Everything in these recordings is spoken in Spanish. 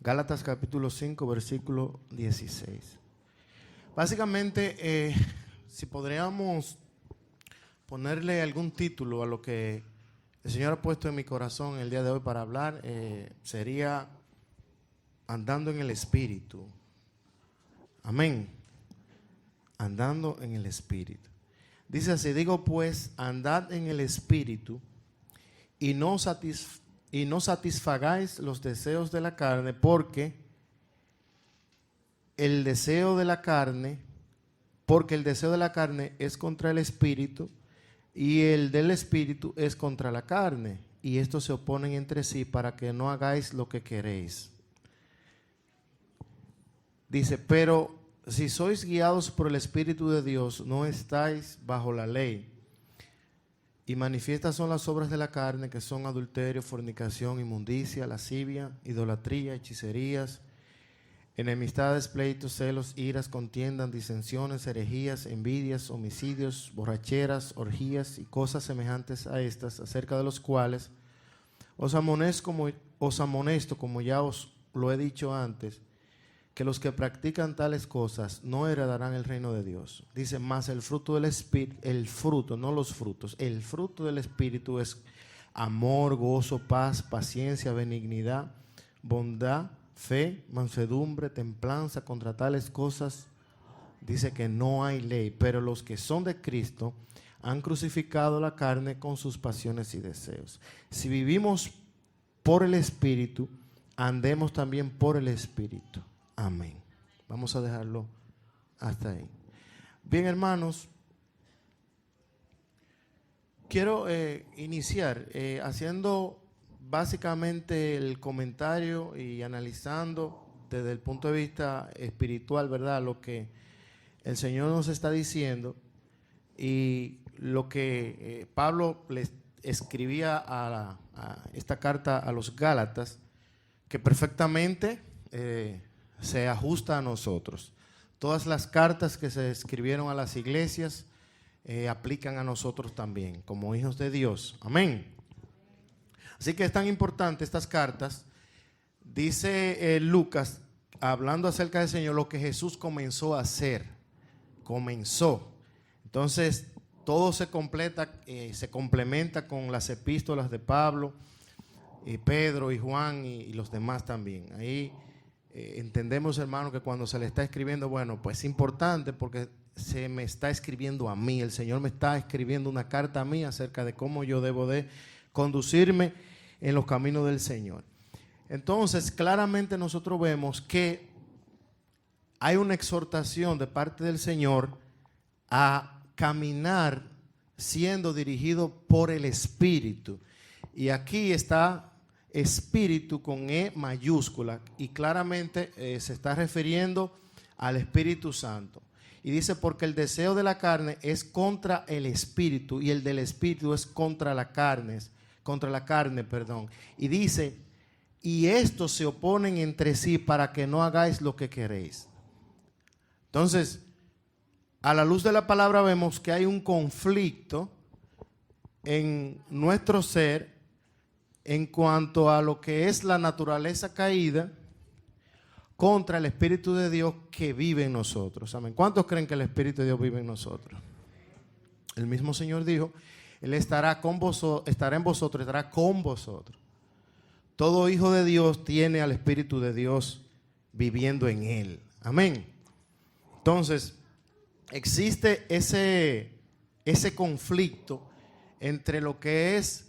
Gálatas capítulo 5, versículo 16. Básicamente, si podríamos ponerle algún título a lo que el Señor ha puesto en mi corazón el día de hoy para hablar, sería andando en el Espíritu. Amén. Andando en el Espíritu. Dice así, digo pues, andad en el Espíritu y no satisfagáis los deseos de la carne, porque el deseo de la carne es contra el Espíritu y el del Espíritu es contra la carne, y estos se oponen entre sí para que no hagáis lo que queréis. Dice, pero si sois guiados por el Espíritu de Dios, no estáis bajo la ley. Y manifiestas son las obras de la carne, que son adulterio, fornicación, inmundicia, lascivia, idolatría, hechicerías, enemistades, pleitos, celos, iras, contiendas, disensiones, herejías, envidias, homicidios, borracheras, orgías y cosas semejantes a estas, acerca de los cuales os amonesto, como ya os lo he dicho antes, que los que practican tales cosas no heredarán el reino de Dios. Dice, más el fruto del Espíritu, el fruto, no los frutos, el fruto del Espíritu es amor, gozo, paz, paciencia, benignidad, bondad, fe, mansedumbre, templanza. Contra tales cosas dice que no hay ley, pero los que son de Cristo han crucificado la carne con sus pasiones y deseos. Si vivimos por el Espíritu, andemos también por el Espíritu. Amén. Vamos a dejarlo hasta ahí. Bien, hermanos, quiero iniciar haciendo básicamente el comentario y analizando desde el punto de vista espiritual, ¿verdad?, lo que el Señor nos está diciendo y lo que Pablo les escribía a esta carta a los Gálatas, que perfectamente se ajusta a nosotros. Todas las cartas que se escribieron a las iglesias aplican a nosotros también, como hijos de Dios. Amén. Así que es tan importante estas cartas. Dice Lucas, hablando acerca del Señor, lo que Jesús comenzó a hacer. Comenzó. Entonces, todo se completa, se complementa con las epístolas de Pablo, y Pedro y Juan y los demás también. Ahí entendemos, hermano, que cuando se le está escribiendo, bueno, pues es importante porque se me está escribiendo a mí. El Señor me está escribiendo una carta a mí acerca de cómo yo debo de conducirme en los caminos del Señor. Entonces, claramente nosotros vemos que hay una exhortación de parte del Señor a caminar siendo dirigido por el Espíritu. Y aquí está Espíritu con E mayúscula, y claramente se está refiriendo al Espíritu Santo. Y dice, porque el deseo de la carne es contra el Espíritu y el del Espíritu es contra la carne, Y dice, y estos se oponen entre sí para que no hagáis lo que queréis. Entonces, a la luz de la palabra vemos que hay un conflicto en nuestro ser en cuanto a lo que es la naturaleza caída contra el Espíritu de Dios que vive en nosotros. Amén. ¿Cuántos creen que el Espíritu de Dios vive en nosotros? El mismo Señor dijo, Él estará con vosotros, estará en vosotros, estará con vosotros. Todo hijo de Dios tiene al Espíritu de Dios viviendo en él. Amén. Entonces, existe ese conflicto entre lo que es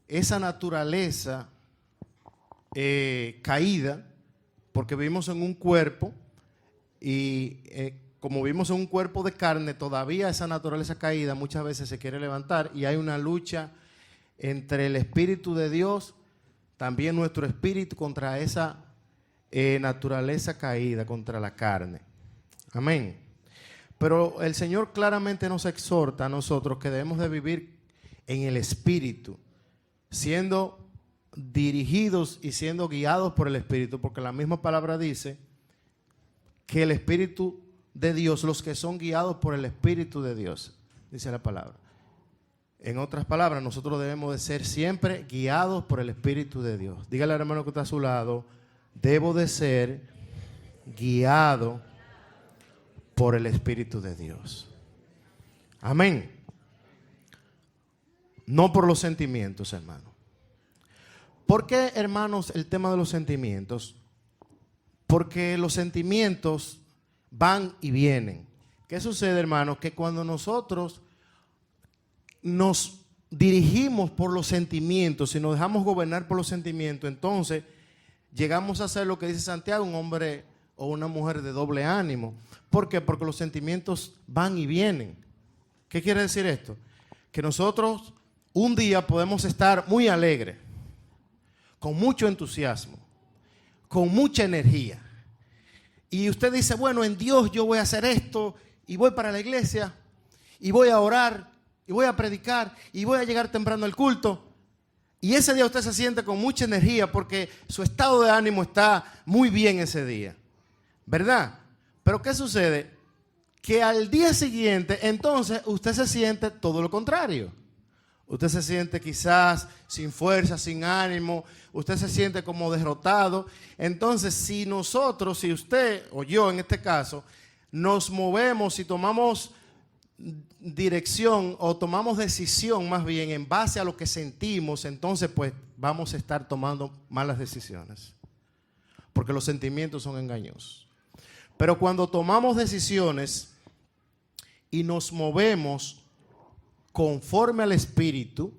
esa naturaleza caída, porque vivimos en un cuerpo y como vivimos en un cuerpo de carne, todavía esa naturaleza caída muchas veces se quiere levantar y hay una lucha entre el Espíritu de Dios también nuestro espíritu contra esa naturaleza caída, contra la carne. Amén. Pero el Señor claramente nos exhorta a nosotros que debemos de vivir en el espíritu, siendo dirigidos y siendo guiados por el espíritu, porque la misma palabra dice que el espíritu de Dios, los que son guiados por el espíritu de Dios, dice la palabra. En otras palabras, nosotros debemos de ser siempre guiados por el espíritu de Dios. Dígale al hermano que está a su lado: debo de ser guiado por el espíritu de Dios. Amén. No por los sentimientos, hermano. ¿Por qué, hermanos, el tema de los sentimientos? Porque los sentimientos van y vienen. ¿Qué sucede, hermanos? Que cuando nosotros nos dirigimos por los sentimientos y nos dejamos gobernar por los sentimientos, entonces llegamos a ser lo que dice Santiago, un hombre o una mujer de doble ánimo. ¿Por qué? Porque los sentimientos van y vienen. ¿Qué quiere decir esto? Que nosotros un día podemos estar muy alegres, con mucho entusiasmo, con mucha energía. Y usted dice, bueno, en Dios yo voy a hacer esto, y voy para la iglesia, y voy a orar, y voy a predicar, y voy a llegar temprano al culto. Y ese día usted se siente con mucha energía porque su estado de ánimo está muy bien ese día, ¿verdad? Pero ¿qué sucede? Que al día siguiente, entonces, usted se siente todo lo contrario. Usted se siente quizás sin fuerza, sin ánimo. Usted se siente como derrotado. Entonces, si nosotros, si usted o yo en este caso, nos movemos y tomamos dirección o tomamos decisión más bien en base a lo que sentimos, entonces pues vamos a estar tomando malas decisiones. Porque los sentimientos son engañosos. Pero cuando tomamos decisiones y nos movemos conforme al Espíritu,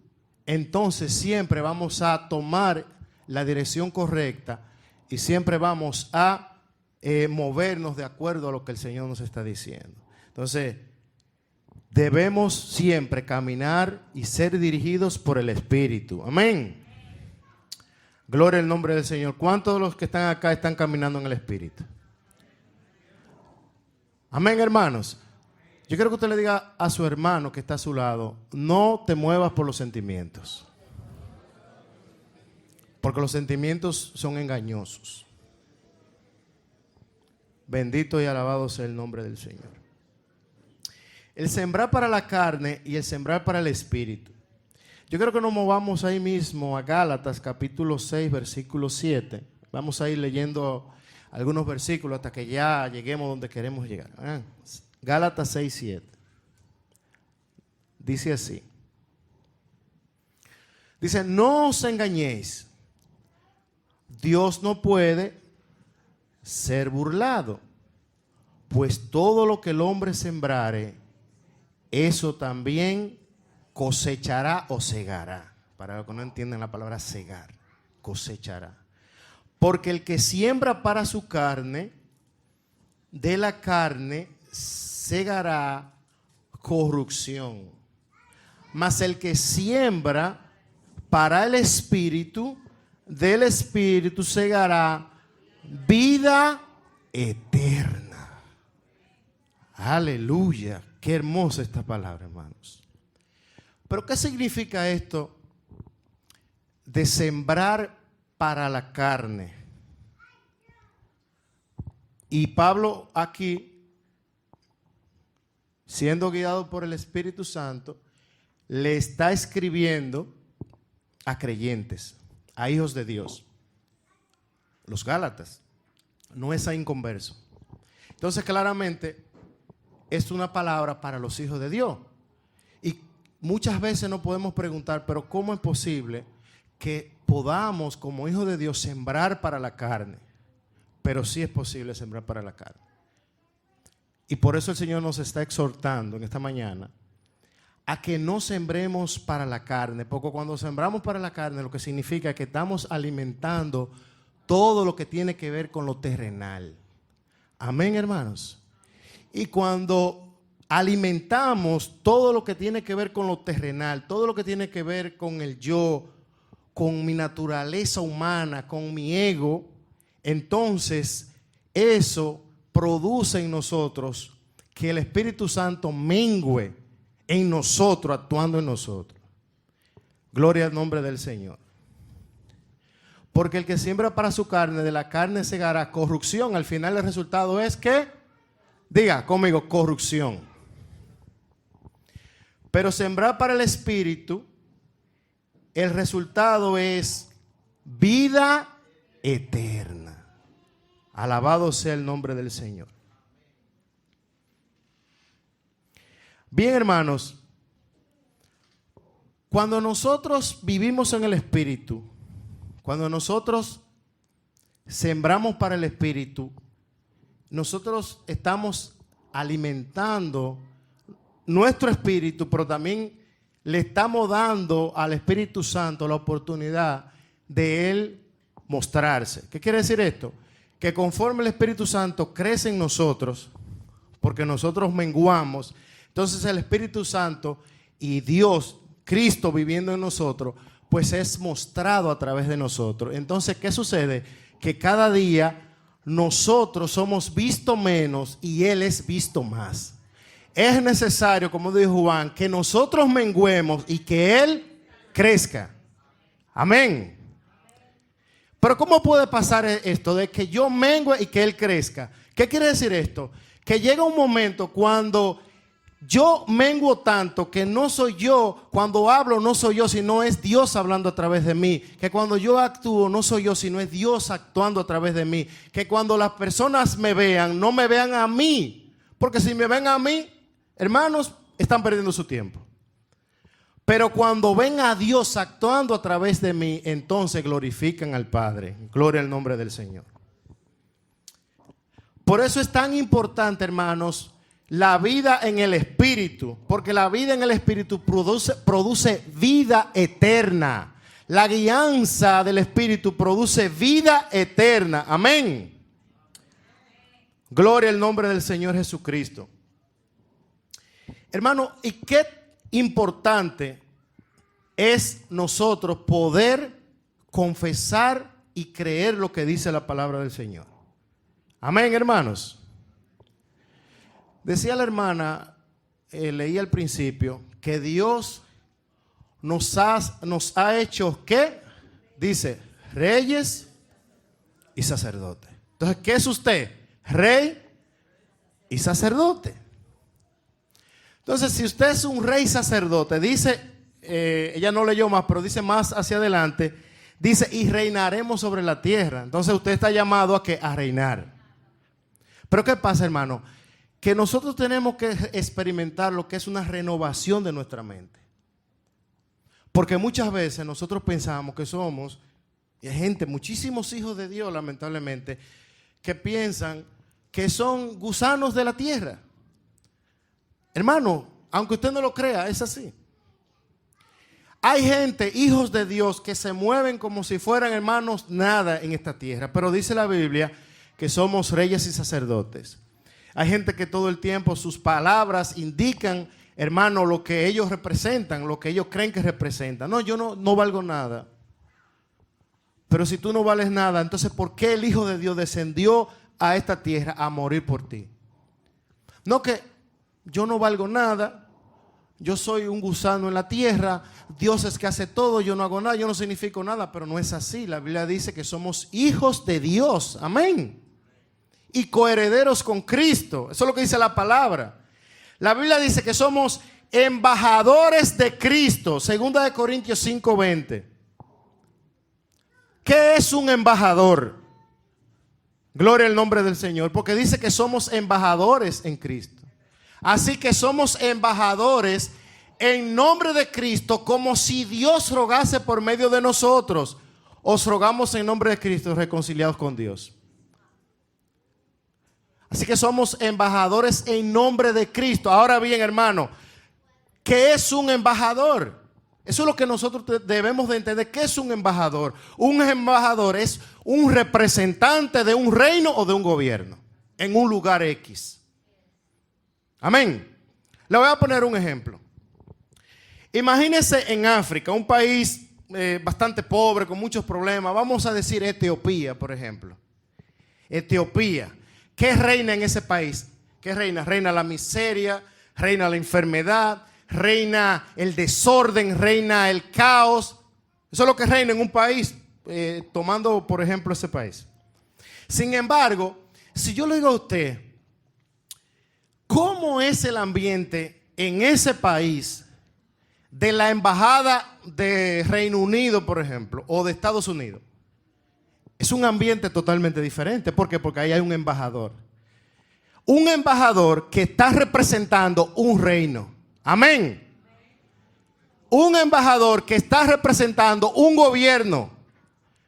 entonces siempre vamos a tomar la dirección correcta y siempre vamos a movernos de acuerdo a lo que el Señor nos está diciendo. Entonces, debemos siempre caminar y ser dirigidos por el Espíritu. Amén. Gloria al nombre del Señor. ¿Cuántos de los que están acá están caminando en el Espíritu? Amén, hermanos. Yo quiero que usted le diga a su hermano que está a su lado: no te muevas por los sentimientos. Porque los sentimientos son engañosos. Bendito y alabado sea el nombre del Señor. El sembrar para la carne y el sembrar para el espíritu. Yo creo que nos movamos ahí mismo a Gálatas capítulo 6, versículo 7. Vamos a ir leyendo algunos versículos hasta que ya lleguemos donde queremos llegar. Gálatas 6, 7. Dice así. Dice, no os engañéis. Dios no puede ser burlado. Pues todo lo que el hombre sembrare, eso también cosechará o segará. Para los que no entienden la palabra segar, cosechará. Porque el que siembra para su carne, de la carne segará corrupción. Mas el que siembra para el espíritu, del espíritu segará vida eterna. Aleluya. Qué hermosa esta palabra, hermanos. Pero ¿qué significa esto de sembrar para la carne? Y Pablo aquí, siendo guiado por el Espíritu Santo, le está escribiendo a creyentes, a hijos de Dios, los Gálatas, no es a inconversos. Entonces, claramente, es una palabra para los hijos de Dios. Y muchas veces nos podemos preguntar, pero ¿cómo es posible que podamos, como hijos de Dios, sembrar para la carne? Pero sí es posible sembrar para la carne. Y por eso el Señor nos está exhortando en esta mañana a que no sembremos para la carne, porque cuando sembramos para la carne, lo que significa es que estamos alimentando todo lo que tiene que ver con lo terrenal. Amén, hermanos. Y cuando alimentamos todo lo que tiene que ver con lo terrenal, todo lo que tiene que ver con el yo, con mi naturaleza humana, con mi ego, entonces eso produce en nosotros que el Espíritu Santo mengüe en nosotros, actuando en nosotros. Gloria al nombre del Señor. Porque el que siembra para su carne, de la carne segará corrupción. Al final el resultado es que, diga conmigo, corrupción. Pero sembrar para el Espíritu, el resultado es vida eterna. Alabado sea el nombre del Señor. Bien, hermanos, cuando nosotros vivimos en el Espíritu, cuando nosotros sembramos para el Espíritu, nosotros estamos alimentando nuestro espíritu, pero también le estamos dando al Espíritu Santo la oportunidad de Él mostrarse. ¿Qué quiere decir esto? Que conforme el Espíritu Santo crece en nosotros, porque nosotros menguamos, entonces el Espíritu Santo y Dios, Cristo viviendo en nosotros, pues es mostrado a través de nosotros. Entonces, ¿qué sucede? Que cada día nosotros somos visto menos y Él es visto más. Es necesario, como dijo Juan, que nosotros menguemos y que Él crezca. Amén. Pero ¿cómo puede pasar esto de que yo mengue y que Él crezca? ¿Qué quiere decir esto? Que llega un momento cuando yo menguo tanto que no soy yo, cuando hablo no soy yo, sino es Dios hablando a través de mí. Que cuando yo actúo no soy yo, sino es Dios actuando a través de mí. Que cuando las personas me vean, no me vean a mí. Porque si me ven a mí, hermanos, están perdiendo su tiempo. Pero cuando ven a Dios actuando a través de mí, entonces glorifican al Padre. Gloria al nombre del Señor. Por eso es tan importante, hermanos, la vida en el Espíritu, porque la vida en el Espíritu produce vida eterna. La guianza del Espíritu produce vida eterna. Amén. Gloria al nombre del Señor Jesucristo. Hermano, y qué importante es nosotros poder confesar y creer lo que dice la palabra del Señor. Amén, hermanos. Decía la hermana, leí al principio, que Dios nos ha hecho, ¿qué? Dice, reyes y sacerdotes. Entonces, ¿qué es usted? Rey y sacerdote. Entonces, si usted es un rey sacerdote, dice, ella no leyó más, pero dice más hacia adelante, dice, y reinaremos sobre la tierra. Entonces, usted está llamado a ¿qué? A reinar. Pero ¿qué pasa, hermano? Que nosotros tenemos que experimentar lo que es una renovación de nuestra mente. Porque muchas veces nosotros pensamos que somos, y hay gente, muchísimos hijos de Dios, lamentablemente, que piensan que son gusanos de la tierra. Hermano, aunque usted no lo crea, es así. Hay gente, hijos de Dios, que se mueven como si fueran, hermanos, nada en esta tierra. Pero dice la Biblia que somos reyes y sacerdotes. Hay gente que todo el tiempo sus palabras indican, hermano, lo que ellos representan, lo que ellos creen que representan. No, yo no valgo nada. Pero si tú no vales nada, entonces ¿por qué el Hijo de Dios descendió a esta tierra a morir por ti? No que yo no valgo nada, yo soy un gusano en la tierra, Dios es que hace todo, yo no hago nada, yo no significo nada, pero no es así. La Biblia dice que somos hijos de Dios, amén. Y coherederos con Cristo. Eso es lo que dice la palabra. La Biblia dice que somos embajadores de Cristo. 2 Corintios 5:20. ¿Qué es un embajador? Gloria al nombre del Señor. Porque dice que somos embajadores en Cristo. Así que somos embajadores en nombre de Cristo, como si Dios rogase por medio de nosotros. Os rogamos en nombre de Cristo, reconciliados con Dios. Así que somos embajadores en nombre de Cristo. Ahora bien, hermano, ¿qué es un embajador? Eso es lo que nosotros debemos de entender. ¿Qué es un embajador? Un embajador es un representante de un reino o de un gobierno en un lugar X. Amén. Le voy a poner un ejemplo. Imagínese en África, un país bastante pobre, con muchos problemas. Vamos a decir Etiopía, por ejemplo. Etiopía. ¿Qué reina en ese país? ¿Qué reina? Reina la miseria, reina la enfermedad, reina el desorden, reina el caos. Eso es lo que reina en un país, tomando por ejemplo ese país. Sin embargo, si yo le digo a usted, ¿cómo es el ambiente en ese país de la embajada de Reino Unido, por ejemplo, o de Estados Unidos? Es un ambiente totalmente diferente. ¿Por qué? Porque ahí hay un embajador. Un embajador que está representando un reino. Amén. Un embajador que está representando un gobierno.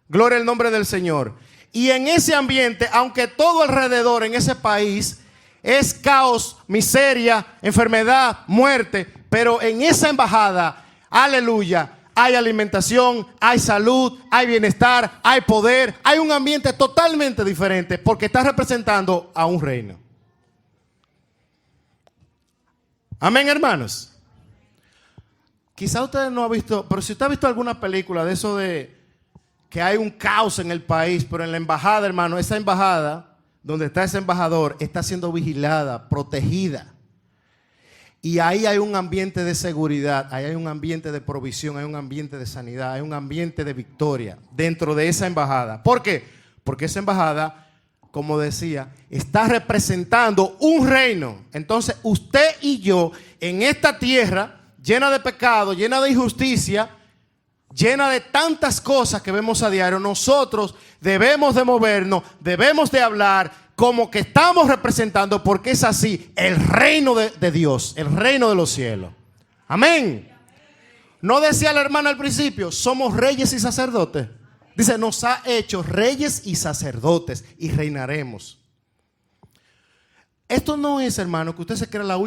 Gloria al nombre del Señor. Y en ese ambiente, aunque todo alrededor en ese país es caos, miseria, enfermedad, muerte, pero en esa embajada, aleluya, hay alimentación, hay salud, hay bienestar, hay poder, hay un ambiente totalmente diferente porque está representando a un reino. Amén, hermanos. Quizá usted no ha visto, pero si usted ha visto alguna película de eso de que hay un caos en el país, pero en la embajada, hermano, esa embajada, donde está ese embajador, está siendo vigilada, protegida. Y ahí hay un ambiente de seguridad, ahí hay un ambiente de provisión, hay un ambiente de sanidad, hay un ambiente de victoria dentro de esa embajada. ¿Por qué? Porque esa embajada, como decía, está representando un reino. Entonces, usted y yo, en esta tierra llena de pecado, llena de injusticia, llena de tantas cosas que vemos a diario, nosotros debemos de movernos, debemos de hablar como que estamos representando, porque es así, el reino de Dios, el reino de los cielos. Amén. ¿No decía la hermana al principio, somos reyes y sacerdotes? Dice, nos ha hecho reyes y sacerdotes y reinaremos. Esto no es, hermano, que usted se crea la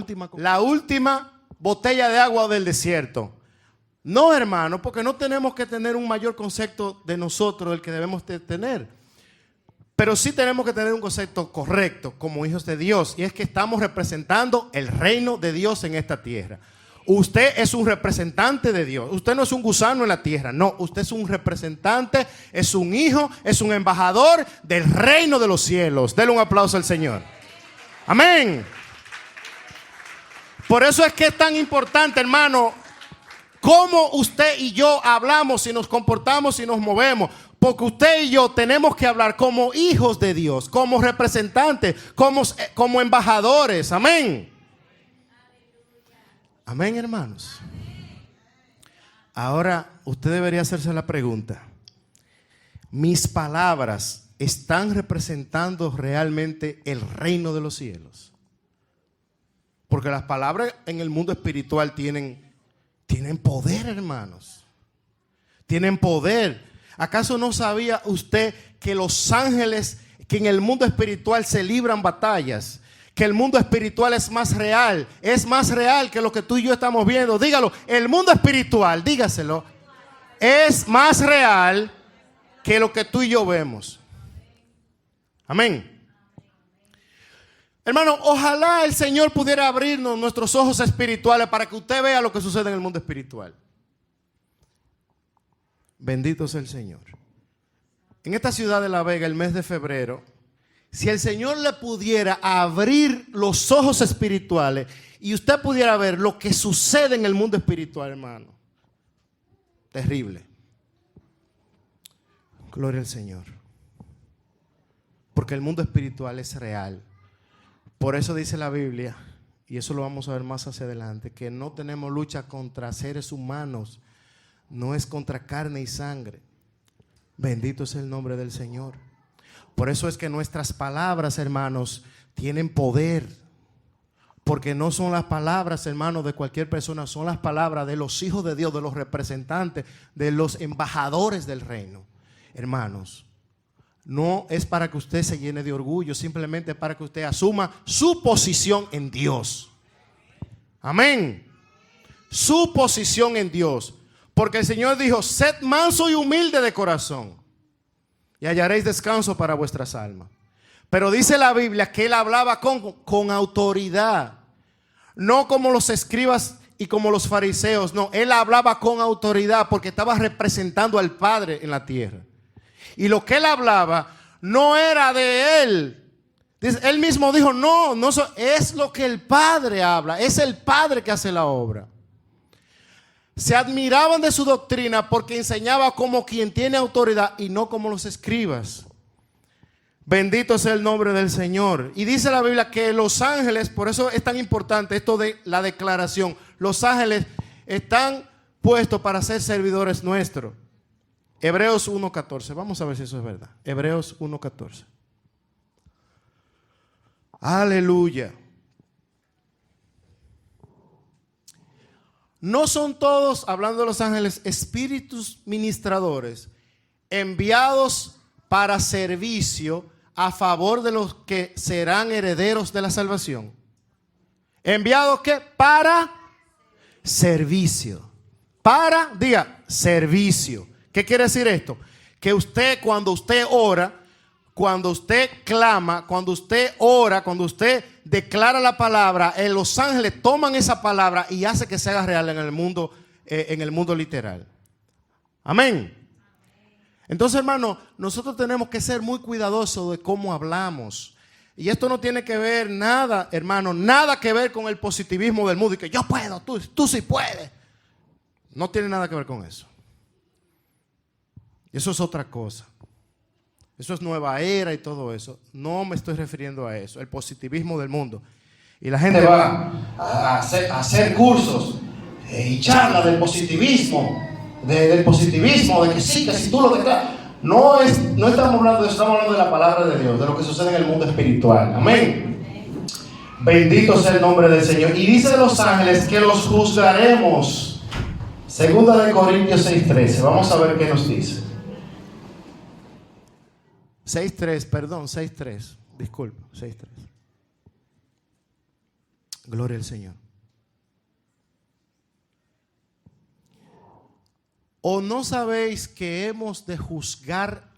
última botella de agua del desierto. No, hermano, porque no tenemos que tener un mayor concepto de nosotros del que debemos de tener. Pero sí tenemos que tener un concepto correcto como hijos de Dios. Y es que estamos representando el reino de Dios en esta tierra. Usted es un representante de Dios. Usted no es un gusano en la tierra. No, usted es un representante, es un hijo, es un embajador del reino de los cielos. Denle un aplauso al Señor. Amén. Por eso es que es tan importante, hermano, cómo usted y yo hablamos y nos comportamos y nos movemos. Porque usted y yo tenemos que hablar como hijos de Dios, como representantes, como embajadores. Amén. Amén, hermanos. Ahora usted debería hacerse la pregunta: ¿mis palabras están representando realmente el reino de los cielos? Porque las palabras en el mundo espiritual tienen poder, hermanos. Tienen poder. ¿Acaso no sabía usted que los ángeles, que en el mundo espiritual se libran batallas? Que el mundo espiritual es más real que lo que tú y yo estamos viendo. Dígalo, el mundo espiritual, dígaselo, es más real que lo que tú y yo vemos. Amén. Hermano, ojalá el Señor pudiera abrirnos nuestros ojos espirituales para que usted vea lo que sucede en el mundo espiritual. Bendito sea el Señor. En esta ciudad de La Vega, el mes de febrero, si el Señor le pudiera abrir los ojos espirituales y usted pudiera ver lo que sucede en el mundo espiritual, hermano, terrible. Gloria al Señor. Porque el mundo espiritual es real. Por eso dice la Biblia, y eso lo vamos a ver más hacia adelante, que no tenemos lucha contra seres humanos, no es contra carne y sangre. Bendito es el nombre del Señor. Por eso es que nuestras palabras, hermanos, tienen poder. Porque no son las palabras, hermanos, de cualquier persona, son las palabras de los hijos de Dios, de los representantes, de los embajadores del reino. Hermanos, no es para que usted se llene de orgullo, simplemente para que usted asuma su posición en Dios. Amén. Su posición en Dios. Porque el Señor dijo, sed manso y humilde de corazón, y hallaréis descanso para vuestras almas. Pero dice la Biblia que Él hablaba con autoridad, no como los escribas y como los fariseos. No, él hablaba con autoridad porque estaba representando al Padre en la tierra. Y lo que él hablaba no era de él. Él mismo dijo, no, es lo que el Padre habla. Es el Padre que hace la obra. Se admiraban de su doctrina porque enseñaba como quien tiene autoridad y no como los escribas. Bendito sea el nombre del Señor. Y dice la Biblia que los ángeles, por eso es tan importante esto de la declaración, los ángeles están puestos para ser servidores nuestros. Hebreos 1:14, vamos a ver si eso es verdad. Hebreos 1:14. Aleluya. No son todos, hablando de los ángeles, espíritus ministradores enviados para servicio a favor de los que serán herederos de la salvación. ¿Enviados qué? Para servicio. Para, diga, servicio. ¿Qué quiere decir esto? Que usted, cuando usted ora, cuando usted clama, cuando usted ora, cuando usted declara la palabra, los ángeles toman esa palabra y hace que se haga real en el mundo literal. Amén. Entonces, hermano, nosotros tenemos que ser muy cuidadosos de cómo hablamos. Y esto no tiene que ver nada, hermano, nada que ver con el positivismo del mundo y que yo puedo, tú sí puedes. No tiene nada que ver con eso. Eso es otra cosa. Eso es nueva era y todo eso. No me estoy refiriendo a eso, el positivismo del mundo. Y la gente va a hacer cursos y charlas del positivismo, de que sí, que si tú lo declaras. No estamos hablando de eso, estamos hablando de la palabra de Dios, de lo que sucede en el mundo espiritual. Amén. Bendito sea el nombre del Señor. Y dice los ángeles que los juzgaremos. Segunda de Corintios 6:13. Vamos a ver qué nos dice. 6:3. Disculpa, 6:3. Gloria al Señor. ¿O no sabéis que hemos de juzgar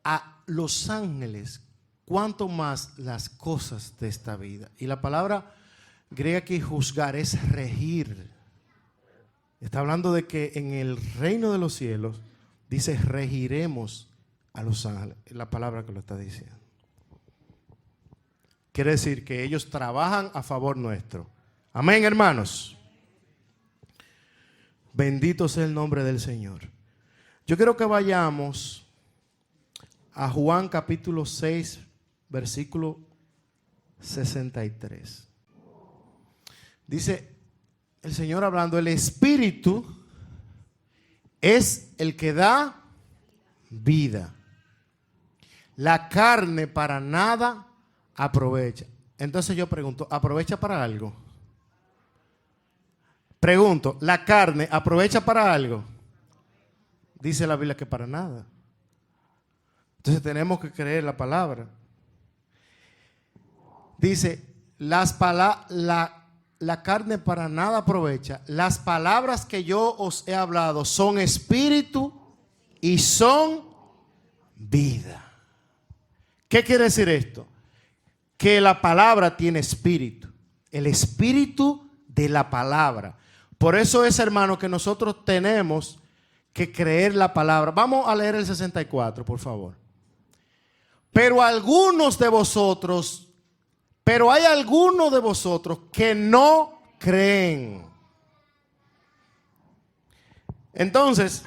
a los ángeles, cuanto más las cosas de esta vida? Y la palabra griega que juzgar es regir. Está hablando de que en el reino de los cielos, dice, regiremos a los ángeles. Es la palabra que lo está diciendo. Quiere decir que ellos trabajan a favor nuestro. Amén, hermanos. Bendito sea el nombre del Señor. Yo quiero que vayamos a Juan capítulo 6, versículo 63. Dice el Señor hablando, el Espíritu es el que da vida. La carne para nada aprovecha. Entonces yo pregunto, ¿aprovecha para algo? Pregunto, ¿la carne aprovecha para algo? Dice la Biblia que para nada. Entonces tenemos que creer la palabra. Dice, la carne para nada aprovecha. Las palabras que yo os he hablado son espíritu y son vida. ¿Qué quiere decir esto? Que la palabra tiene espíritu. El espíritu de la palabra. Por eso es, hermano, que nosotros tenemos que creer la palabra. Vamos a leer el 64, por favor. Pero hay algunos de vosotros que no creen. Entonces,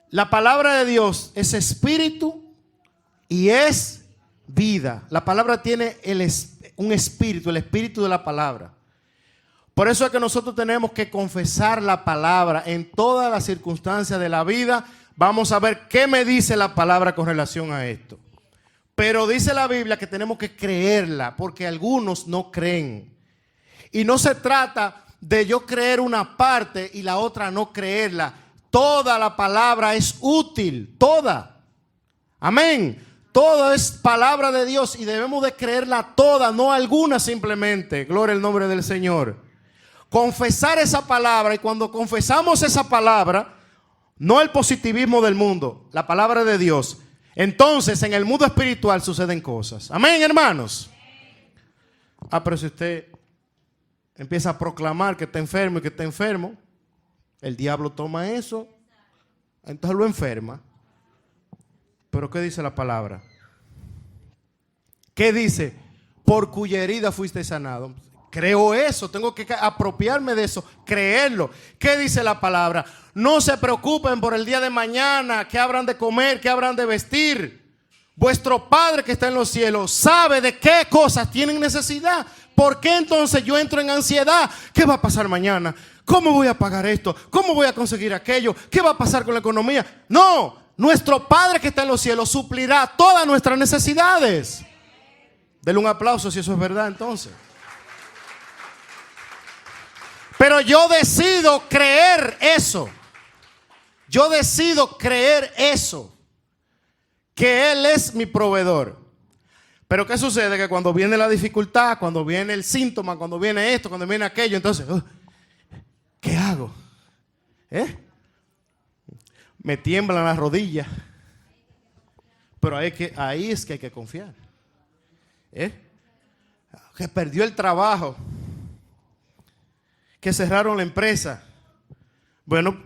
la palabra de Dios es espíritu y es vida. La palabra tiene un espíritu, el espíritu de la palabra. Por eso es que nosotros tenemos que confesar la palabra en todas las circunstancias de la vida. Vamos a ver qué me dice la palabra con relación a esto. Pero dice la Biblia que tenemos que creerla porque algunos no creen. Y no se trata de yo creer una parte y la otra no creerla. Toda la palabra es útil, toda. Amén. Toda es palabra de Dios y debemos de creerla toda, no alguna simplemente. Gloria al nombre del Señor. Confesar esa palabra, y cuando confesamos esa palabra, no el positivismo del mundo, la palabra de Dios, entonces en el mundo espiritual suceden cosas. Amén, hermanos. Pero si usted empieza a proclamar que está enfermo y que está enfermo. El diablo toma eso, entonces lo enferma. Pero ¿qué dice la palabra? ¿Qué dice? Por cuya herida fuiste sanado. Creo eso, tengo que apropiarme de eso, creerlo. ¿Qué dice la palabra? No se preocupen por el día de mañana, qué habrán de comer, qué habrán de vestir. Vuestro Padre que está en los cielos sabe de qué cosas tienen necesidad. ¿Por qué entonces yo entro en ansiedad? ¿Qué va a pasar mañana? ¿Cómo voy a pagar esto? ¿Cómo voy a conseguir aquello? ¿Qué va a pasar con la economía? No, nuestro Padre que está en los cielos suplirá todas nuestras necesidades. Denle un aplauso si eso es verdad entonces. Pero yo decido creer eso. Yo decido creer eso. Que Él es mi proveedor. Pero ¿qué sucede? Que cuando viene la dificultad, cuando viene el síntoma, cuando viene esto, cuando viene aquello, entonces, ¿qué hago? Me tiemblan las rodillas. Pero ahí es que hay que confiar. Que perdió el trabajo. Que cerraron la empresa. Bueno,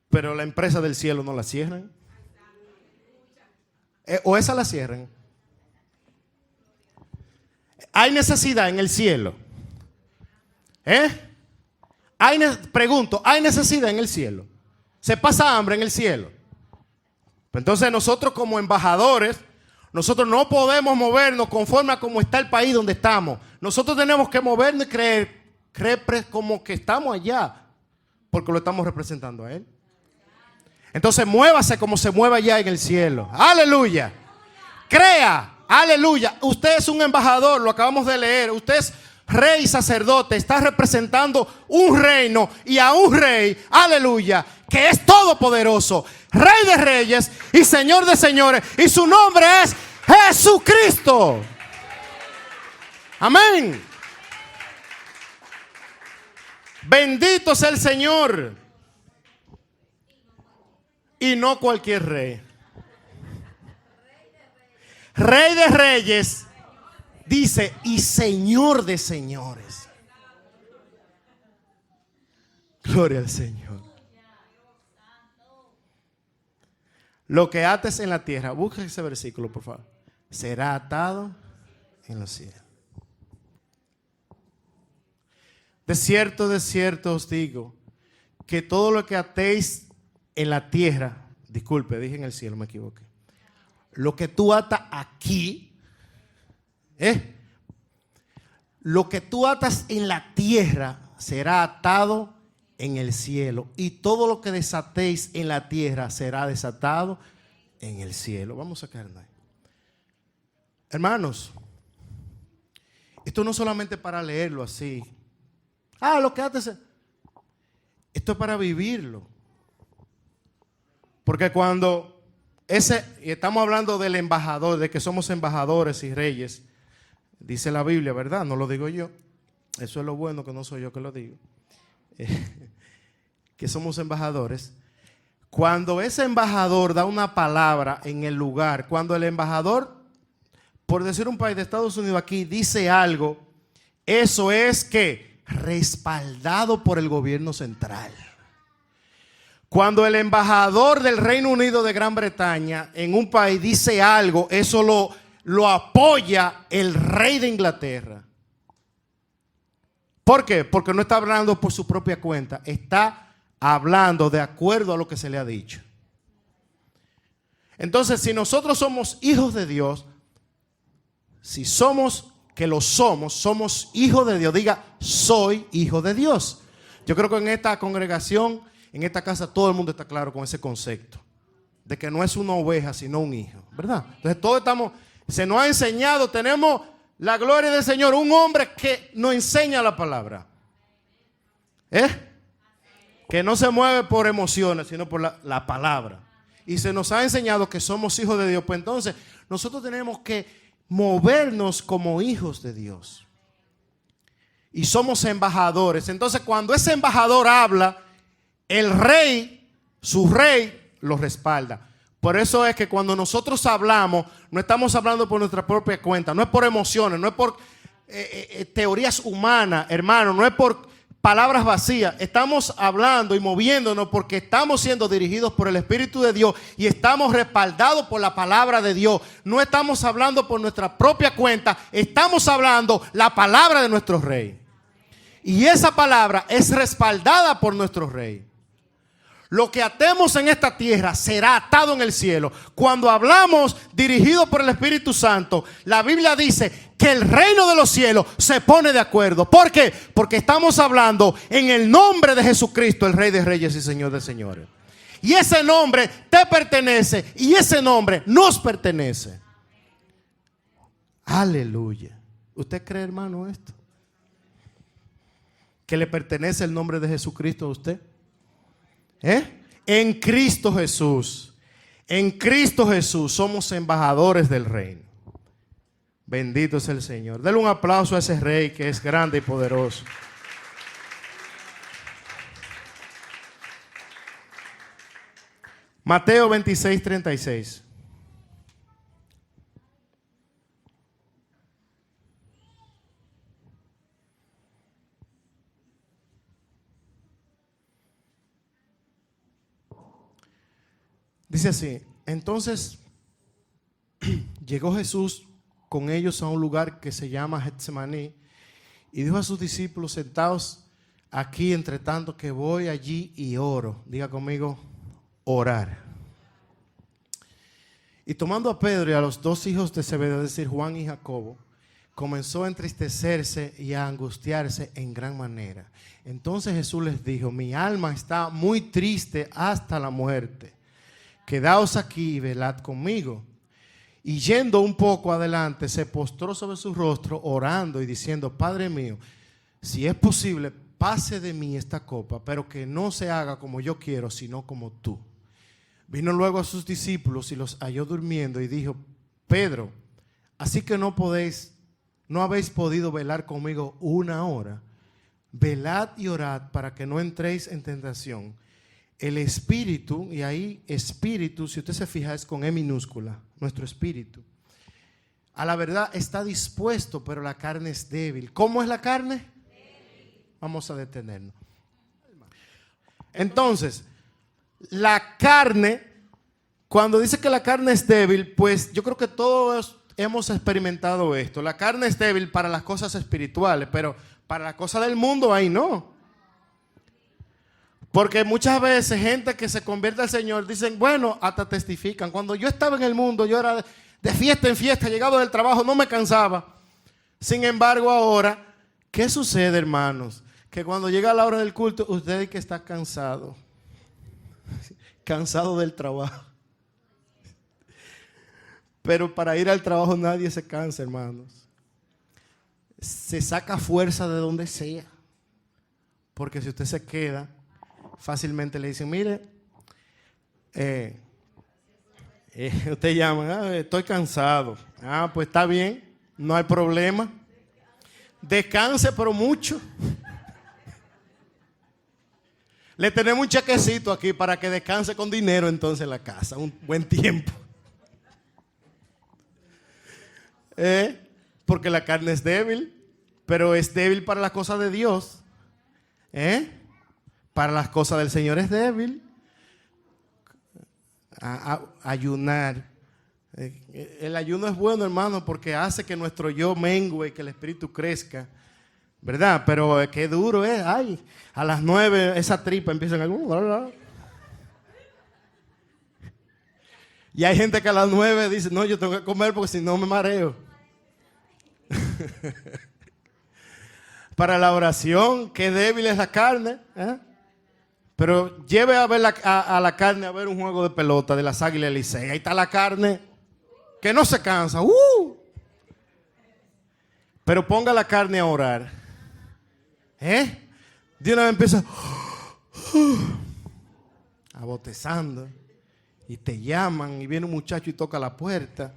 pero la empresa del cielo no la cierran. O esa la cierran. Hay necesidad en el cielo. Pregunto, ¿hay necesidad en el cielo? ¿Se pasa hambre en el cielo? Entonces nosotros como embajadores, nosotros no podemos movernos conforme a cómo está el país donde estamos. Nosotros tenemos que movernos y creer como que estamos allá, porque lo estamos representando a Él. Entonces muévase como se mueve allá en el cielo. Aleluya. Crea. Aleluya. Usted es un embajador, lo acabamos de leer. Usted es rey y sacerdote. Está representando un reino y a un rey. Aleluya. Que es todopoderoso. Rey de reyes y Señor de señores. Y su nombre es Jesucristo. Amén. Bendito sea el Señor. Y no cualquier rey. Rey de reyes, dice, y Señor de señores. Gloria al Señor. Lo que ates en la tierra, busca ese versículo por favor, será atado en los cielos. De cierto os digo, que todo lo que atéis en la tierra, disculpe, dije en el cielo, me equivoqué. Lo que tú atas aquí, lo que tú atas en la tierra será atado en el cielo. Y todo lo que desatéis en la tierra será desatado en el cielo. Vamos a quedarnos ahí. Hermanos, esto no solamente para leerlo así. Lo que atas. Esto es para vivirlo. Porque cuando y estamos hablando del embajador, de que somos embajadores y reyes, dice la Biblia, ¿verdad? No lo digo yo. Eso es lo bueno, que no soy yo que lo digo. Que somos embajadores. Cuando ese embajador da una palabra en el lugar, cuando el embajador, por decir un país de Estados Unidos aquí, dice algo, eso es que respaldado por el gobierno central. Cuando el embajador del Reino Unido de Gran Bretaña en un país dice algo, eso lo apoya el rey de Inglaterra. ¿Por qué? Porque no está hablando por su propia cuenta, está hablando de acuerdo a lo que se le ha dicho. Entonces, si nosotros somos hijos de Dios, si somos somos hijos de Dios, diga, soy hijo de Dios. Yo creo que en esta congregación, en esta casa, todo el mundo está claro con ese concepto de que no es una oveja, sino un hijo, ¿verdad? Entonces se nos ha enseñado, tenemos la gloria del Señor, un hombre que nos enseña la palabra. Que no se mueve por emociones, sino por la palabra. Y se nos ha enseñado que somos hijos de Dios. Pues entonces, nosotros tenemos que movernos como hijos de Dios. Y somos embajadores. Entonces, cuando ese embajador habla, el rey, su rey, lo respalda. Por eso es que cuando nosotros hablamos, no estamos hablando por nuestra propia cuenta, no es por emociones, no es por teorías humanas, hermano, no es por palabras vacías. Estamos hablando y moviéndonos porque estamos siendo dirigidos por el Espíritu de Dios y estamos respaldados por la palabra de Dios. No estamos hablando por nuestra propia cuenta, estamos hablando la palabra de nuestro Rey. Y esa palabra es respaldada por nuestro Rey. Lo que atemos en esta tierra será atado en el cielo. Cuando hablamos dirigidos por el Espíritu Santo, la Biblia dice que el reino de los cielos se pone de acuerdo. ¿Por qué? Porque estamos hablando en el nombre de Jesucristo, el Rey de Reyes y Señor de Señores. Y ese nombre te pertenece y ese nombre nos pertenece. Aleluya. ¿Usted cree, hermano, esto? ¿Que le pertenece el nombre de Jesucristo a usted? En Cristo Jesús. En Cristo Jesús somos embajadores del reino. Bendito es el Señor. Denle un aplauso a ese Rey que es grande y poderoso. Mateo 26, 36. Dice así: entonces llegó Jesús con ellos a un lugar que se llama Getsemaní y dijo a sus discípulos: sentaos aquí entre tanto que voy allí y oro. Diga conmigo: orar. Y tomando a Pedro y a los dos hijos de Zebedeo, es decir, Juan y Jacobo, comenzó a entristecerse y a angustiarse en gran manera. Entonces Jesús les dijo: mi alma está muy triste hasta la muerte. Quedaos aquí y velad conmigo. Y yendo un poco adelante, se postró sobre su rostro, orando y diciendo: Padre mío, si es posible, pase de mí esta copa, pero que no se haga como yo quiero, sino como tú. Vino luego a sus discípulos y los halló durmiendo y dijo: Pedro, así que no habéis podido velar conmigo una hora. Velad y orad para que no entréis en tentación. El espíritu, y ahí espíritu, si usted se fija, es con E minúscula, nuestro espíritu. A la verdad está dispuesto, pero la carne es débil. ¿Cómo es la carne? Débil. Vamos a detenernos. Entonces, la carne, cuando dice que la carne es débil, pues yo creo que todos hemos experimentado esto. La carne es débil para las cosas espirituales, pero para las cosas del mundo ahí no. Porque muchas veces gente que se convierte al Señor dicen, bueno, hasta testifican. Cuando yo estaba en el mundo, yo era de fiesta en fiesta, llegado del trabajo, no me cansaba. Sin embargo, ahora, ¿qué sucede, hermanos? Que cuando llega la hora del culto, usted que está cansado. Cansado del trabajo. Pero para ir al trabajo nadie se cansa, hermanos. Se saca fuerza de donde sea. Porque si usted se queda, fácilmente le dicen, mire, usted llama, estoy cansado. Pues está bien, no hay problema. Descanse, pero mucho. Le tenemos un chequecito aquí para que descanse con dinero entonces en la casa, un buen tiempo. Porque la carne es débil, pero es débil para las cosas de Dios. Para las cosas del Señor es débil. Ayunar. El ayuno es bueno, hermano, porque hace que nuestro yo mengue y que el espíritu crezca. ¿Verdad? Pero qué duro es. Ay, a las 9 esa tripa empieza a... Y hay gente que a las 9 dice, no, yo tengo que comer porque si no me mareo. Para la oración, qué débil es la carne. Pero lleve a ver a la carne a ver un juego de pelota de las Águilas Licey. Ahí está la carne que no se cansa. Pero ponga la carne a orar. De una vez empieza a bostezando. Y te llaman y viene un muchacho y toca la puerta.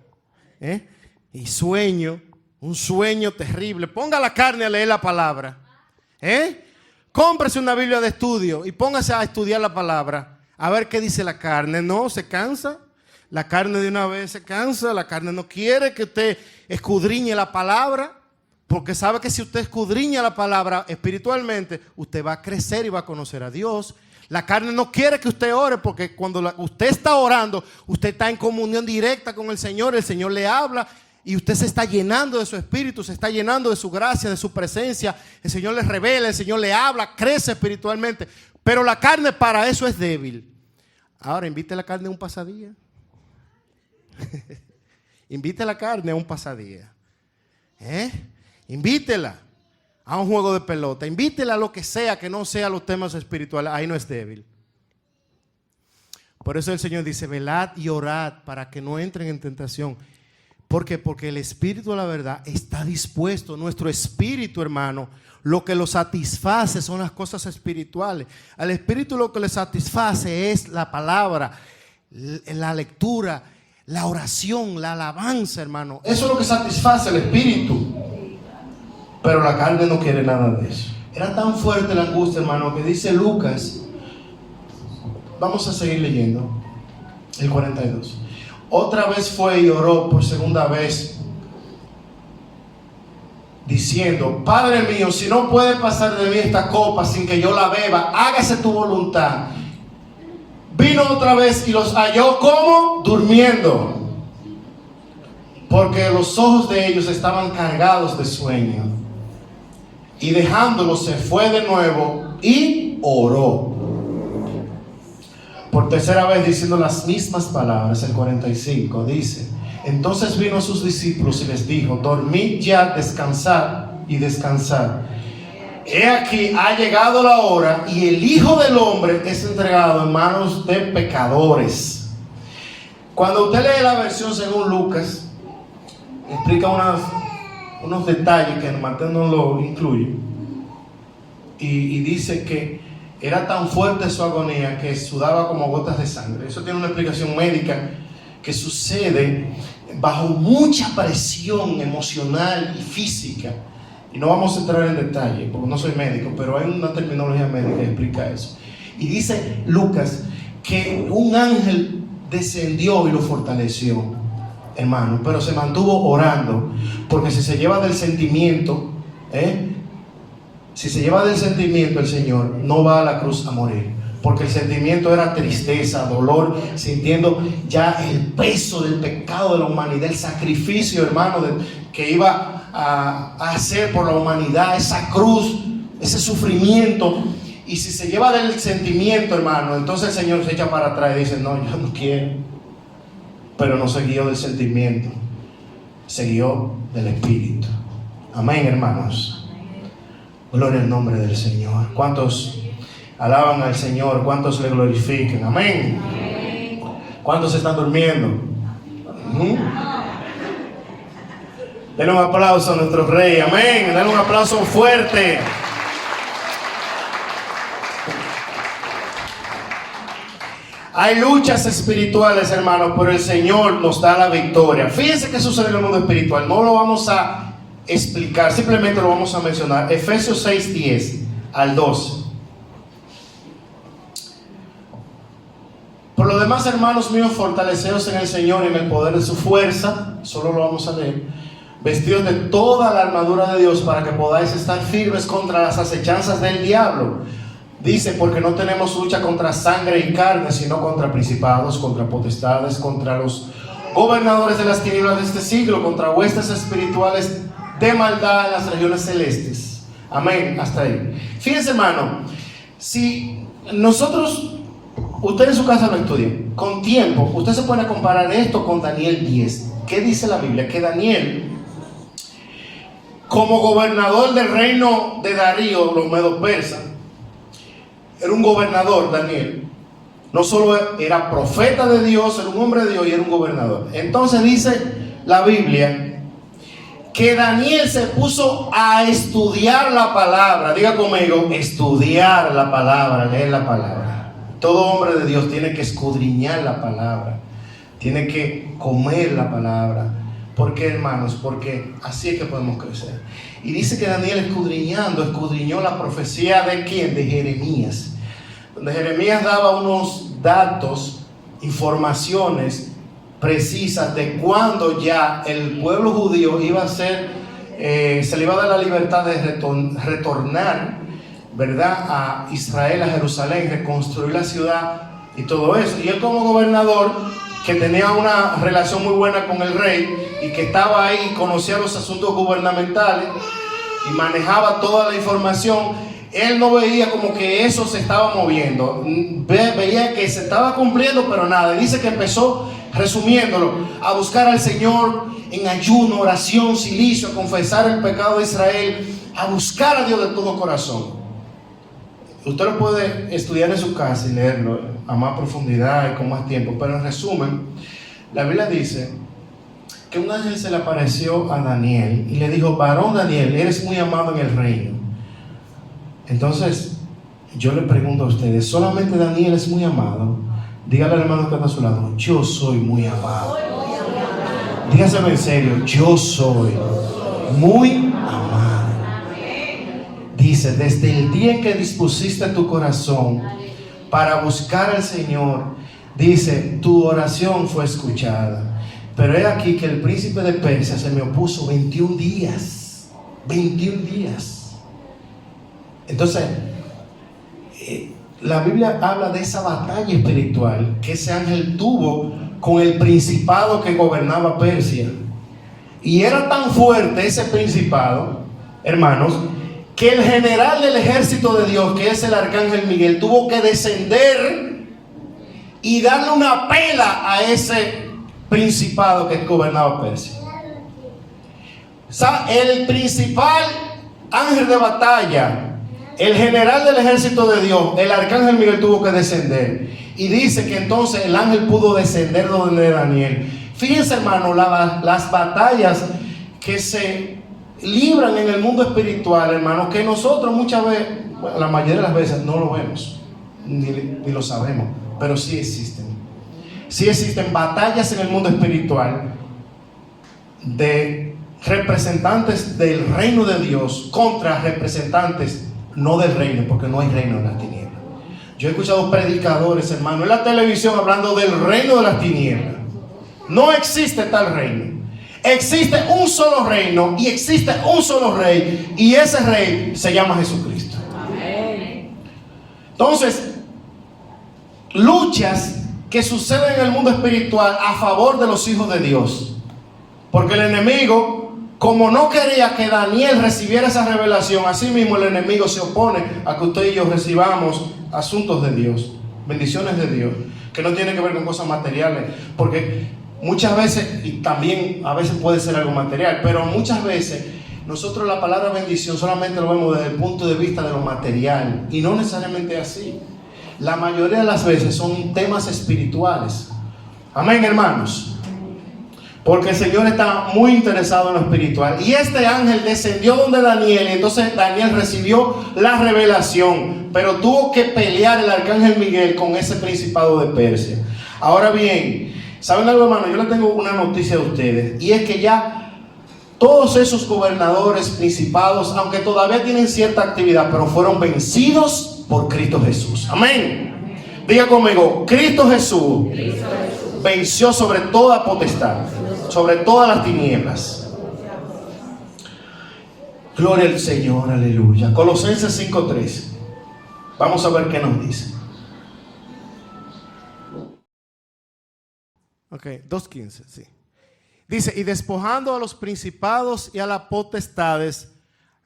Y sueño, un sueño terrible. Ponga la carne a leer la palabra. Cómprese una Biblia de estudio y póngase a estudiar la palabra. A ver qué dice la carne. No, se cansa. La carne de una vez se cansa. La carne no quiere que usted escudriñe la palabra. Porque sabe que si usted escudriña la palabra espiritualmente, usted va a crecer y va a conocer a Dios. La carne no quiere que usted ore, porque cuando usted está orando, usted está en comunión directa con el Señor le habla y usted se está llenando de su espíritu, se está llenando de su gracia, de su presencia. El Señor le revela, el Señor le habla, crece espiritualmente. Pero la carne para eso es débil. Ahora, invite la carne a un pasadía. Invite la carne a un pasadía. Invítela a un juego de pelota. Invítela a lo que sea que no sea los temas espirituales. Ahí no es débil. Por eso el Señor dice: velad y orad para que no entren en tentación. ¿Por qué? Porque el espíritu de la verdad está dispuesto. Nuestro espíritu, hermano, lo que lo satisface son las cosas espirituales. Al espíritu lo que le satisface es la palabra, la lectura, la oración, la alabanza, hermano. Eso es lo que satisface al espíritu. Pero la carne no quiere nada de eso. Era tan fuerte la angustia, hermano, que dice Lucas. Vamos a seguir leyendo el 42. Otra vez fue y oró por segunda vez, diciendo: Padre mío, si no puede pasar de mí esta copa sin que yo la beba, hágase tu voluntad. Vino otra vez y los halló como durmiendo, porque los ojos de ellos estaban cargados de sueño. Y dejándolos se fue de nuevo y oró por tercera vez, diciendo las mismas palabras. El 45 dice: entonces vino a sus discípulos y les dijo: dormid ya, descansad y descansad. He aquí, ha llegado la hora y el Hijo del Hombre es entregado en manos de pecadores. Cuando usted lee la versión según Lucas, explica unos detalles que Mateo no lo incluye, y dice que era tan fuerte su agonía que sudaba como gotas de sangre. Eso tiene una explicación médica, que sucede bajo mucha presión emocional y física. Y no vamos a entrar en detalle porque no soy médico, pero hay una terminología médica que explica eso. Y dice Lucas que un ángel descendió y lo fortaleció, hermano, pero se mantuvo orando, porque si se lleva del sentimiento, si se lleva del sentimiento, el Señor no va a la cruz a morir, porque el sentimiento era tristeza, dolor, sintiendo ya el peso del pecado de la humanidad, el sacrificio, hermano, que iba a hacer por la humanidad, esa cruz, ese sufrimiento. Y si se lleva del sentimiento, hermano, entonces el Señor se echa para atrás y dice: no, yo no quiero. Pero no se guió del sentimiento, se guió del Espíritu. Amén, hermanos. Gloria al nombre del Señor. ¿Cuántos alaban al Señor? ¿Cuántos le glorifican? Amén. ¿Cuántos están durmiendo? Denle un aplauso a nuestro Rey. Amén. Denle un aplauso fuerte. Hay luchas espirituales, hermanos, pero el Señor nos da la victoria. Fíjense qué sucede en el mundo espiritual. No lo vamos a explicar, simplemente lo vamos a mencionar. Efesios 6:10 al 12. Por lo demás, hermanos míos, fortaleceos en el Señor y en el poder de su fuerza. Solo lo vamos a leer. Vestidos de toda la armadura de Dios, para que podáis estar firmes contra las acechanzas del diablo. Dice: porque no tenemos lucha contra sangre y carne, sino contra principados, contra potestades, contra los gobernadores de las tinieblas de este siglo, contra huestes espirituales de maldad en las regiones celestes. Amén, hasta ahí. Fíjense, hermano, si nosotros, usted en su casa lo estudia, con tiempo, usted se puede comparar esto con Daniel 10. ¿Qué dice la Biblia? Que Daniel, como gobernador del reino de Darío, los medos persas, era un gobernador. Daniel no solo era profeta de Dios, era un hombre de Dios y era un gobernador. Entonces dice la Biblia que Daniel se puso a estudiar la palabra. Diga conmigo: estudiar la palabra, leer la palabra. Todo hombre de Dios tiene que escudriñar la palabra, tiene que comer la palabra. ¿Por qué, hermanos? Porque así es que podemos crecer. Y dice que Daniel, escudriñó la profecía de ¿quién? De Jeremías. Donde Jeremías daba unos datos, informaciones precisas de cuándo ya el pueblo judío iba a ser se le iba a dar la libertad de retornar, ¿verdad?, a Israel, a Jerusalén, reconstruir la ciudad y todo eso. Y él, como gobernador, que tenía una relación muy buena con el rey y que estaba ahí, conocía los asuntos gubernamentales y manejaba toda la información, él no veía como que eso se estaba moviendo. Veía que se estaba cumpliendo, pero nada. Y dice que empezó, resumiéndolo, a buscar al Señor en ayuno, oración, silicio, a confesar el pecado de Israel, a buscar a Dios de todo corazón. Usted lo puede estudiar en su casa y leerlo a más profundidad y con más tiempo, pero en resumen, la Biblia dice que un ángel se le apareció a Daniel y le dijo: varón Daniel, eres muy amado en el reino. Entonces, yo le pregunto a ustedes, ¿solamente Daniel es muy amado? Dígale al hermano que está a su lado: yo soy muy amado. Dígaselo en serio: yo soy muy amado. Dice: desde el día en que dispusiste tu corazón para buscar al Señor, dice, tu oración fue escuchada. Pero he aquí que el príncipe de Persia se me opuso 21 días. 21 días. Entonces, la Biblia habla de esa batalla espiritual que ese ángel tuvo con el principado que gobernaba Persia. Y era tan fuerte ese principado, hermanos, que el general del ejército de Dios, que es el arcángel Miguel, tuvo que descender y darle una pela a ese principado que gobernaba Persia. O sea, el principal ángel de batalla, el general del ejército de Dios, el arcángel Miguel, tuvo que descender. Y dice que entonces el ángel pudo descender donde Daniel. Fíjense, hermano, las batallas que se libran en el mundo espiritual, hermano, que nosotros muchas veces, bueno, la mayoría de las veces no lo vemos, ni lo sabemos, pero sí existen. Sí existen batallas en el mundo espiritual de representantes del reino de Dios contra representantes no del reino, porque no hay reino en las tinieblas. Yo he escuchado predicadores, hermano, en la televisión hablando del reino de las tinieblas. No existe tal reino. Existe un solo reino y existe un solo rey, y ese rey se llama Jesucristo. Amén. Entonces, luchas que suceden en el mundo espiritual a favor de los hijos de Dios, porque el enemigo, como no quería que Daniel recibiera esa revelación, así mismo el enemigo se opone a que usted y yo recibamos asuntos de Dios, bendiciones de Dios, que no tienen que ver con cosas materiales, porque muchas veces, y también a veces puede ser algo material, pero muchas veces nosotros la palabra bendición solamente lo vemos desde el punto de vista de lo material, y no necesariamente así. La mayoría de las veces son temas espirituales. Amén, hermanos. Porque el Señor está muy interesado en lo espiritual. Y este ángel descendió donde Daniel, y entonces Daniel recibió la revelación, pero tuvo que pelear el arcángel Miguel con ese principado de Persia. Ahora bien, ¿saben algo, hermano? Yo les tengo una noticia a ustedes, y es que ya todos esos gobernadores, principados, aunque todavía tienen cierta actividad, pero fueron vencidos por Cristo Jesús. Amén. Diga conmigo: Cristo Jesús venció sobre toda potestad, sobre todas las tinieblas. Gloria al Señor, aleluya. Colosenses 5:3. Vamos a ver qué nos dice. Ok, 2:15, sí. Dice: y despojando a los principados y a las potestades,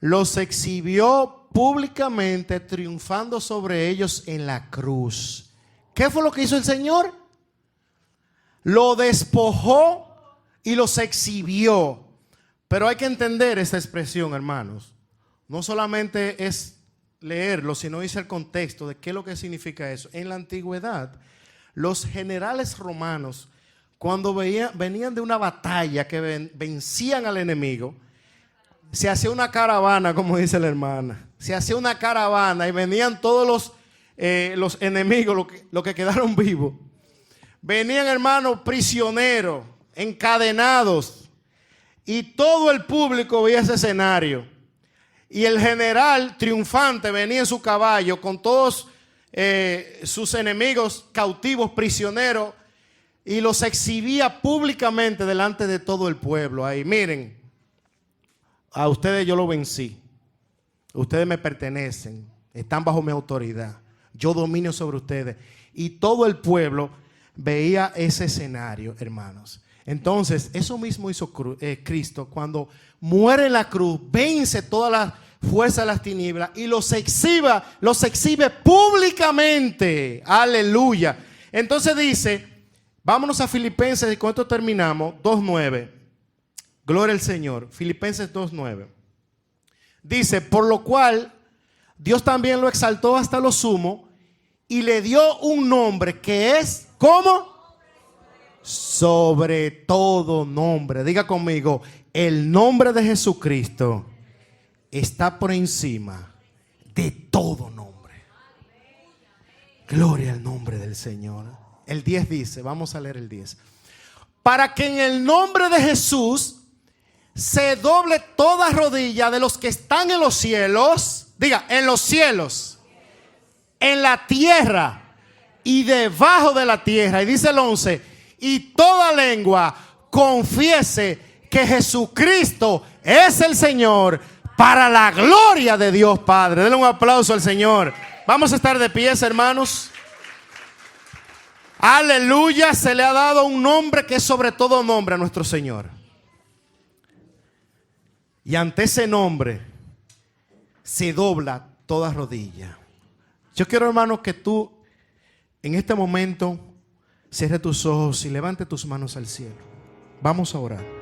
los exhibió públicamente, triunfando sobre ellos en la cruz. ¿Qué fue lo que hizo el Señor? Lo despojó y los exhibió. Pero hay que entender esta expresión, hermanos. No solamente es leerlo, sino dice el contexto de qué es lo que significa eso. En la antigüedad, los generales romanos, cuando venían de una batalla que vencían al enemigo, se hacía una caravana, como dice la hermana. Se hacía una caravana y venían todos los enemigos, los que quedaron vivos. Venían, hermanos, prisioneros, encadenados. Y todo el público veía ese escenario. Y el general triunfante venía en su caballo con todos sus enemigos cautivos, prisioneros, y los exhibía públicamente delante de todo el pueblo. Ahí, miren. A ustedes yo lo vencí. Ustedes me pertenecen. Están bajo mi autoridad. Yo domino sobre ustedes. Y todo el pueblo veía ese escenario, hermanos. Entonces, eso mismo hizo Cristo cuando muere en la cruz, vence todas las fuerzas de las tinieblas y los exhibe públicamente. Aleluya. Entonces dice, vámonos a Filipenses y con esto terminamos, 2:9. Gloria al Señor. Filipenses 2:9. Dice, por lo cual Dios también lo exaltó hasta lo sumo y le dio un nombre que es, ¿cómo? Sobre todo nombre. Diga conmigo, el nombre de Jesucristo está por encima de todo nombre. Gloria al nombre del Señor. El 10 dice, vamos a leer el 10. Para que en el nombre de Jesús se doble toda rodilla de los que están en los cielos. Diga, en los cielos, en la tierra y debajo de la tierra. Y dice el 11, y toda lengua confiese que Jesucristo es el Señor, para la gloria de Dios Padre. Denle un aplauso al Señor. Vamos a estar de pies, hermanos. Aleluya. Se le ha dado un nombre que es sobre todo nombre a nuestro Señor. Y ante ese nombre se dobla toda rodilla. Yo quiero, hermano, que tú en este momento cierre tus ojos y levante tus manos al cielo. Vamos a orar.